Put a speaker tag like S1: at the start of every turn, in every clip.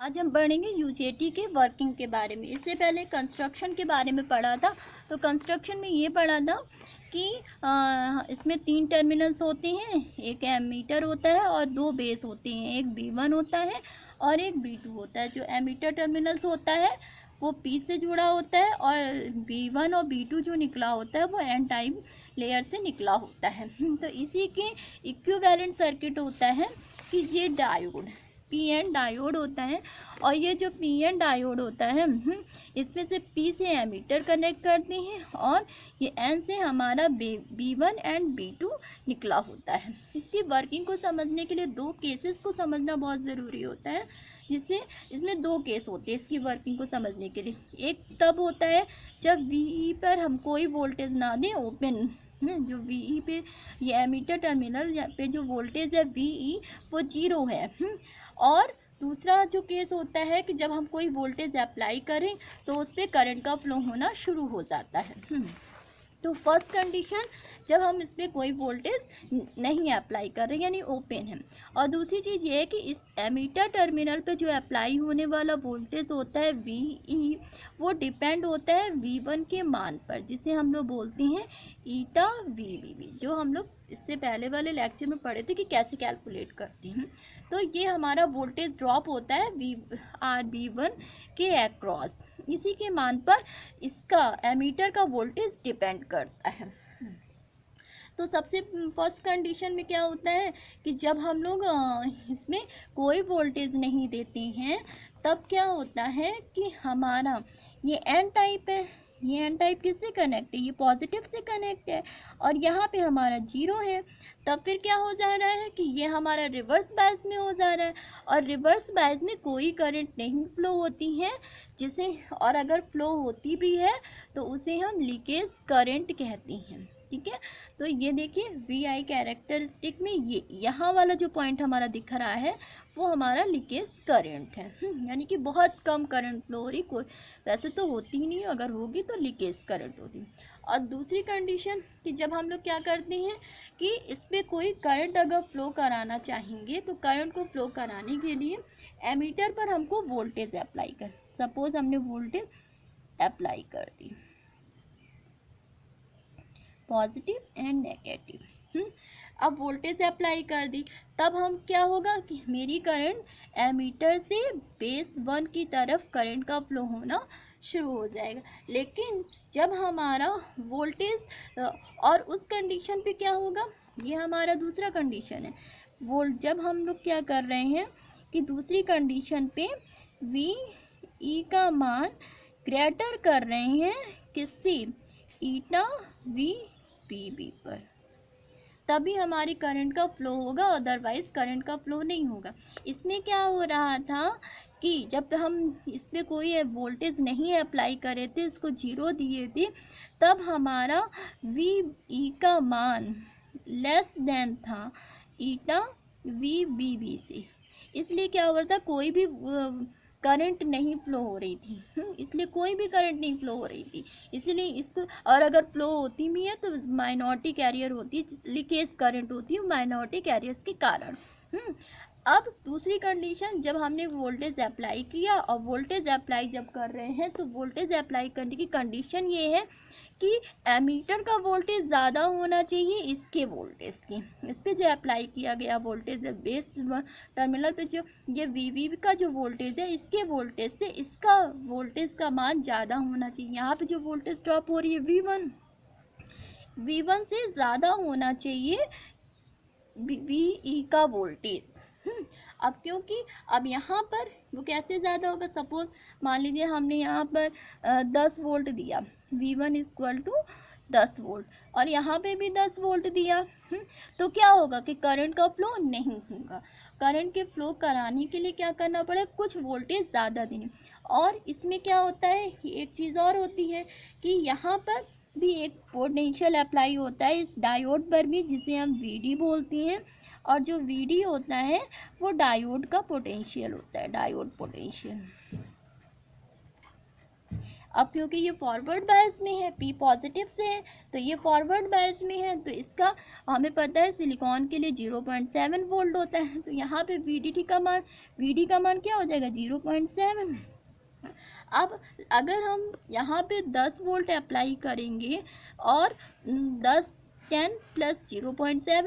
S1: आज हम पढ़ेंगे यूजेटी के वर्किंग के बारे में। इससे पहले कंस्ट्रक्शन के बारे में पढ़ा था। तो कंस्ट्रक्शन में ये पढ़ा था कि इसमें 3 टर्मिनल्स होते हैं, एक एमीटर होता है और 2 बेस होते हैं, एक B1 होता है और एक B2 होता है। जो एमीटर टर्मिनल्स होता है वो P से जुड़ा होता है और B1 और B2 जो निकला होता है वो एन टाइप लेयर से निकला होता है। तो इसी के इक्विवेलेंट सर्किट होता है कि ये डायोड पी एन डायोड होता है। और ये जो पी एन डायोड होता है इसमें से पी से एमीटर कनेक्ट करते हैं और ये एन से हमारा B1 एंड B2 निकला होता है। इसकी वर्किंग को समझने के लिए 2 केसेस को समझना बहुत ज़रूरी होता है, जिससे इसमें 2 केस होते हैं इसकी वर्किंग को समझने के लिए। एक तब होता है जब VE पर हम कोई वोल्टेज ना दें, ओपन जो VE पे ये एमीटर टर्मिनल पे जो वोल्टेज है VE वो 0 है। और दूसरा जो केस होता है कि जब हम कोई वोल्टेज अप्लाई करें तो उस पर करंट का फ्लो होना शुरू हो जाता है। तो फर्स्ट कंडीशन जब हम इस पर कोई वोल्टेज नहीं अप्लाई कर रहे यानी ओपन है। और दूसरी चीज़ ये है कि इस एमीटर टर्मिनल पे जो अप्लाई होने वाला वोल्टेज होता है VE वो डिपेंड होता है V1 के मान पर, जिसे हम लोग बोलते हैं ईटा VBB, जो हम लोग इससे पहले वाले लेक्चर में पढ़े थे कि कैसे कैलकुलेट करते हैं। तो ये हमारा वोल्टेज ड्रॉप होता है RB1 के अक्रॉस, इसी के मान पर इसका एमीटर का वोल्टेज डिपेंड करता है। तो सबसे फर्स्ट कंडीशन में क्या होता है कि जब हम लोग इसमें कोई वोल्टेज नहीं देते हैं तब क्या होता है कि हमारा ये एन टाइप है, ये एन टाइप किससे कनेक्ट है, ये पॉजिटिव से कनेक्ट है और यहाँ पे हमारा 0 है। तब फिर क्या हो जा रहा है कि ये हमारा रिवर्स बायस में हो जा रहा है और रिवर्स बायस में कोई करंट नहीं फ्लो होती है, जिसे और अगर फ्लो होती भी है तो उसे हम लीकेज करंट कहते हैं। ठीक है, तो ये देखिए VI कैरेक्टरिस्टिक में ये यहाँ वाला जो पॉइंट हमारा दिख रहा है वो हमारा लीकेज करंट है। यानी कि बहुत कम करंट फ्लो हो रही, कोई वैसे तो होती ही नहीं, अगर होगी तो लीकेज करंट होती। और दूसरी कंडीशन कि जब हम लोग क्या करते हैं कि इस पर कोई करंट अगर फ्लो कराना चाहेंगे तो करंट को फ्लो कराने के लिए एमीटर पर हमको वोल्टेज अप्लाई कर, सपोज हमने वोल्टेज अप्लाई कर दी पॉजिटिव एंड नेगेटिव। अब वोल्टेज अप्लाई कर दी तब हम क्या होगा कि मेरी करंट एमीटर से बेस 1 की तरफ करंट का फ्लो होना शुरू हो जाएगा। लेकिन जब हमारा वोल्टेज और उस कंडीशन पे क्या होगा, ये हमारा दूसरा कंडीशन है। जब हम लोग क्या कर रहे हैं कि दूसरी कंडीशन पे VE का मान ग्रेटर कर रहे हैं किससे, ईटा VBB पर, तभी हमारी करंट का फ्लो होगा, अदरवाइज करंट का फ्लो नहीं होगा। इसमें क्या हो रहा था कि जब हम इस पर कोई वोल्टेज नहीं अप्लाई करे थे, इसको 0 दिए थे, तब हमारा VE का मान लेस देन था ईटा VBB से, इसलिए क्या हो रहा था कोई भी करंट नहीं फ्लो हो रही थी। इसलिए कोई भी करंट नहीं फ्लो हो रही थी, इसलिए इसको, और अगर फ्लो होती भी है तो माइनॉरिटी कैरियर होती है, लीकेज करंट होती है माइनॉरिटी कैरियर्स के कारण। अब दूसरी कंडीशन जब हमने वोल्टेज अप्लाई किया, और वोल्टेज अप्लाई जब कर रहे हैं तो वोल्टेज अप्लाई करने की कंडीशन ये है कि एमीटर का वोल्टेज ज़्यादा होना चाहिए इसके वोल्टेज की, इस पर जो अप्लाई किया गया वोल्टेज है बेस टर्मिनल पे, जो ये VB का जो वोल्टेज है इसके वोल्टेज से इसका वोल्टेज का मान ज़्यादा होना चाहिए। यहाँ पे जो वोल्टेज ड्रॉप हो रही है V1 से ज़्यादा होना चाहिए VE का वोल्टेज। अब क्योंकि अब यहाँ पर वो कैसे ज़्यादा होगा, सपोज मान लीजिए हमने यहाँ पर 10 वोल्ट दिया, V1 इक्वल टू 10 वोल्ट, और यहाँ पे भी 10 वोल्ट दिया, तो क्या होगा कि करंट का फ्लो नहीं होगा। करंट के फ्लो कराने के लिए क्या करना पड़ेगा, कुछ वोल्टेज ज़्यादा देनी। और इसमें क्या होता है कि एक चीज़ और होती है कि यहाँ पर भी एक पोटेंशियल अप्लाई होता है इस डायोड पर भी, जिसे हम VD बोलते हैं। और जो VD होता है वो डायोड का पोटेंशियल होता है, डायोड पोटेंशियल। अब क्योंकि ये फॉरवर्ड बायस में है, P पॉजिटिव से है, तो ये फॉरवर्ड बायस में है, तो इसका हमें पता है सिलिकॉन के लिए 0.7 वोल्ट होता है। तो यहाँ पे VD का मान क्या हो जाएगा 0.7। अब अगर हम यहाँ पे 10 वोल्ट अप्लाई करेंगे और 10 प्लस 0.7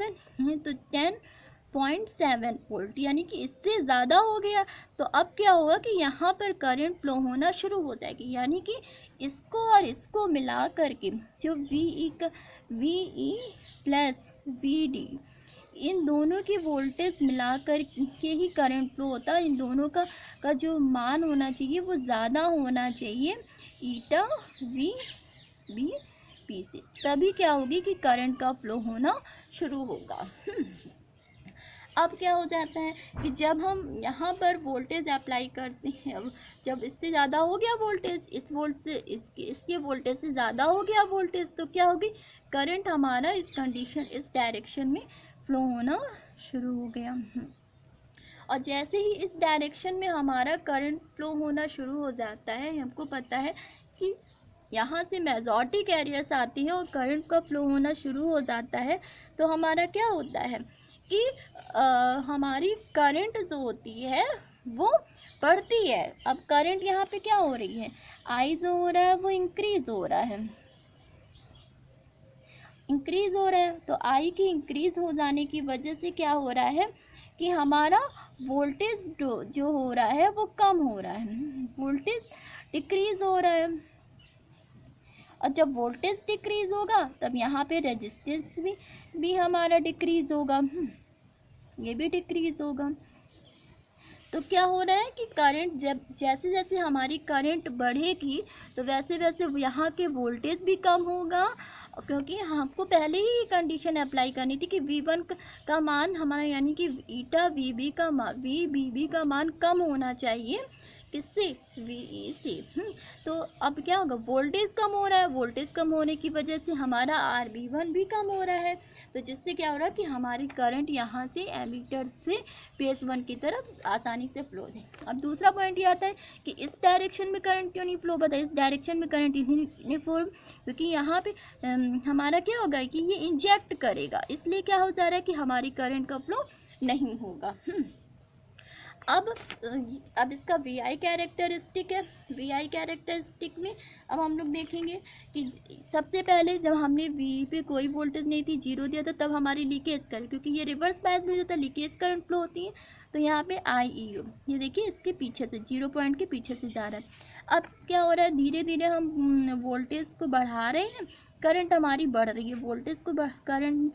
S1: तो 10.7 वोल्ट, यानी कि इससे ज़्यादा हो गया। तो अब क्या होगा कि यहाँ पर करंट फ्लो होना शुरू हो जाएगी, यानी कि इसको और इसको मिला करके जो VE प्लस VD इन दोनों की वोल्टेज मिलाकर के ही करंट फ्लो होता है। इन दोनों का जो मान होना चाहिए वो ज़्यादा होना चाहिए ईटा VB P से, तभी क्या होगी कि करंट का फ्लो होना शुरू होगा। अब क्या हो जाता है कि जब हम यहाँ पर वोल्टेज अप्लाई करते हैं, जब इससे ज़्यादा हो गया वोल्टेज, इस वोल्ट से इसके वोल्टेज से ज़्यादा हो गया वोल्टेज, तो क्या होगी करंट हमारा इस डायरेक्शन में फ्लो होना शुरू हो गया। और जैसे ही इस डायरेक्शन में हमारा करंट फ्लो होना शुरू हो जाता है, हमको पता है कि यहाँ से मेजॉरिटी कैरियर्स आती हैं और करंट का फ्लो होना शुरू हो जाता है, तो हमारा क्या होता है कि हमारी करंट जो होती है वो बढ़ती है। अब करंट यहाँ पे क्या हो रही है, I जो हो रहा है वो इंक्रीज हो रहा है, तो I की इंक्रीज हो जाने की वजह से क्या हो रहा है कि हमारा वोल्टेज जो हो रहा है वो कम हो रहा है, वोल्टेज डिक्रीज हो रहा है। और जब वोल्टेज डिक्रीज होगा तब यहाँ पे रेजिस्टेंस भी हमारा डिक्रीज होगा, ये भी डिक्रीज होगा। तो क्या हो रहा है कि करंट जैसे जैसे हमारी करंट बढ़ेगी तो वैसे वैसे यहाँ के वोल्टेज भी कम होगा, क्योंकि हमको पहले ही कंडीशन अप्लाई करनी थी कि V1 का मान हमारा, यानी कि ईटा VBB का मान कम होना चाहिए, किससे VE से। तो अब क्या होगा, वोल्टेज कम हो रहा है, वोल्टेज कम होने की वजह से हमारा RB1 भी कम हो रहा है, तो जिससे क्या हो रहा है कि हमारी करंट यहाँ से एमीटर से फेज 1 की तरफ आसानी से फ्लो है। अब दूसरा पॉइंट ये आता है कि इस डायरेक्शन में करंट क्यों नहीं फ्लो, बताइए। इस डायरेक्शन में करंट नहीं फ्लो क्योंकि यहाँ पे हमारा क्या होगा कि ये इंजेक्ट करेगा, इसलिए क्या हो जा रहा है कि हमारी करंट का फ्लो नहीं होगा। अब इसका VI कैरेक्टरिस्टिक है। VI कैरेक्टरिस्टिक में अब हम लोग देखेंगे कि सबसे पहले जब हमने V पे कोई वोल्टेज नहीं थी, 0 दिया था, तब हमारी लीकेज करंट, क्योंकि ये रिवर्स बायस में होता है, लीकेज करंट फ्लो होती है, तो यहाँ पे IEO ये देखिए इसके पीछे से 0 पॉइंट के पीछे से जा रहा है। अब क्या हो रहा है, धीरे धीरे हम वोल्टेज को बढ़ा रहे हैं, करंट हमारी बढ़ रही है, वोल्टेज को करंट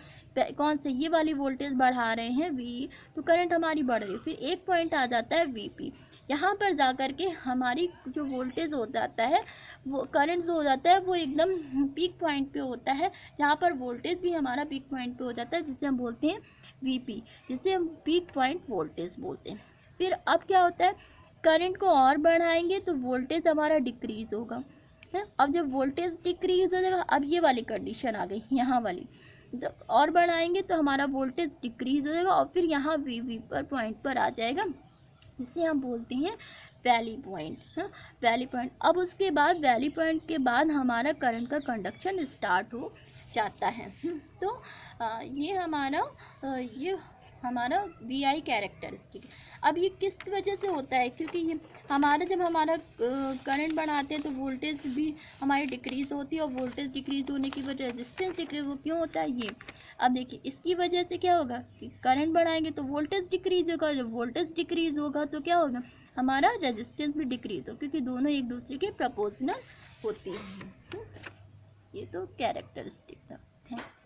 S1: कौन से ये वाली वोल्टेज बढ़ा रहे हैं V, तो करंट हमारी बढ़ रही है। फिर एक पॉइंट आ जाता है VP, यहाँ पर जा कर के हमारी जो वोल्टेज हो जाता है, वो करंट जो हो जाता है वो एकदम पीक पॉइंट पे होता है, जहाँ पर वोल्टेज भी हमारा पीक पॉइंट पे हो जाता है, जिसे हम बोलते हैं VP, जिसे हम पीक पॉइंट वोल्टेज बोलते हैं। फिर अब क्या होता है, करंट को और बढ़ाएंगे तो वोल्टेज हमारा डिक्रीज होगा है। अब जब वोल्टेज डिक्रीज हो जाएगा, अब ये वाली कंडीशन आ गई, यहाँ वाली, जब और बढ़ाएंगे तो हमारा वोल्टेज डिक्रीज हो जाएगा और फिर यहाँ VV पर पॉइंट पर आ जाएगा, जिसे हम बोलते हैं वैली पॉइंट। वैली पॉइंट, अब उसके बाद वैली पॉइंट के बाद हमारा करंट का कंडक्शन स्टार्ट हो जाता है। तो ये हमारा VI कैरेक्टरिस्टिक। अब ये किस वजह से होता है, क्योंकि ये हमारा जब हमारा करंट बढ़ाते हैं तो वोल्टेज भी हमारी डिक्रीज़ होती है, और वोल्टेज डिक्रीज़ होने की वजह रेजिस्टेंस डिक्रीज, वो क्यों होता है ये। अब देखिए इसकी वजह से क्या होगा कि करंट बढ़ाएंगे तो वोल्टेज डिक्रीज होगा, जब वोल्टेज डिक्रीज होगा तो क्या होगा, हमारा रेजिस्टेंस भी डिक्रीज हो, क्योंकि दोनों एक दूसरे के प्रोपोर्शनल होती है। ये तो कैरेक्टरिस्टिक था। Thank you.